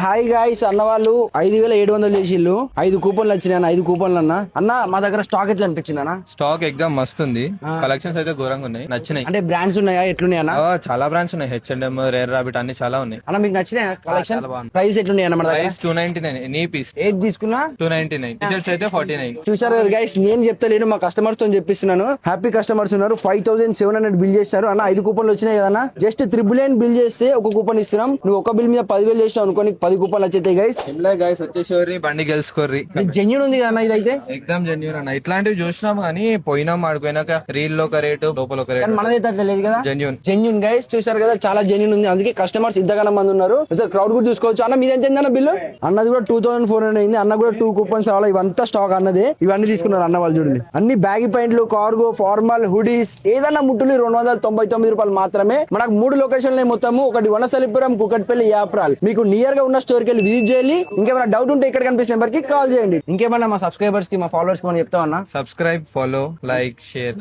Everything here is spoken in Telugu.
హాయ్ గాయ్స్, అన్న వాళ్ళు 5700 చేసిళ్ళు. 5 కూపన్లు వచ్చినాయి అన్న. 5 కూపన్లు అన్న మా దగ్గర స్టాక్ ఎట్లా అనిపించింది అన్న? స్టాక్ ఎగ్జామ్ మస్తు ఉంది. కలెక్షన్స్ అయితే ఘోరంగా ఉన్నాయి, నచ్చినాయి. అంటే బ్రాండ్స్ ఉన్నాయా, ఎట్లున్నాయి అన్న? చాలా బ్రాండ్స్ ఉన్నాయి. H&M, రేర్ రాబిట్ అన్ని చాలా ఉన్నాయి అన్న. మీకు నచ్చినాయా కలెక్షన్? ప్రైస్ ఎట్లున్నాయి అన్న? మన దగ్గర ప్రైస్ 299 ఎనీ పీస్ ఏది తీసుకున్నా 299, టీషర్ట్స్ అయితే 49. చూసారు కదా గైస్, నేను చెప్తలేను, మా కస్టమర్స్ తో చెప్పిస్తున్నాను. హ్యాపీ కస్టమర్స్ ఉన్నారు. 5700 బిల్ చేస్తారు అన్న. 5 కూపన్లు వచ్చినాయి కదా, జస్ట్ 999 బిల్ చేస్తే ఒక కూపన్ ఇస్తున్నాం. నువ్వు ఒక బిల్ మీద 10,000 చేసినావు అనుకో, నీకు 10 కూపన్లు వచ్చేస్తాయి గైస్. గైస్ వచ్చేసి బండి గెలుచుకోర్రి. జెన్యూన్ ఉంది కదా ఇదైతే, ఎగ్జామ్ జెన్యూన్ అన్న. ఇట్లాంటివి చూసినాం కానీ పోయినాం, ఆడిపోయినాక రీల్ లో ఒక రేటు, లోపల ఒక రేటు. మనదైతే అట్లా లేదు కదా, జెన్యూన్ గైస్. చూసారు కదా, చాలా జెన్యూన్ ఉంది. అందుకే కస్టమర్స్ ఇంతగానో మంది ఉన్నారు. క్రౌడ్ కూడా చూసుకోవచ్చు అన్న. మీద ఎంత అన్న బిల్లు? అన్నది కూడా 2400 అయింది. అన్న కూడా 2 కూపన్స్ రావాలి. ఇవంతా స్టాక్ అన్నదే. ఇవన్నీ తీసుకున్నారు అన్న వాళ్ళు. చూడండి, అన్ని బ్యాగీ పాయింట్లు, కార్గో, ఫార్మల్, హుడీస్, ఏదన్నా ముట్టులు 299 రూపాయలు మాత్రమే. మనకు 3 లొకేషన్లు మొత్తము. ఒకటి వనసలిపురం, కుకట్పల్లి, యాప్రాల్. మీకు నియర్ గా ఉన్న స్టోర్కి వెళ్ళి విజిట్ చేయాలి. ఇంకేమైనా డౌట్ ఉంటే ఇక్కడ కనిపిస్తున్న నెంబర్ కి కాల్ చేయండి. ఇంకేమన్నా మా సబ్స్క్రైబర్స్ కి, మా ఫాలోవర్స్ కి మనం చెప్తామన్నా? Subscribe, follow, like, share.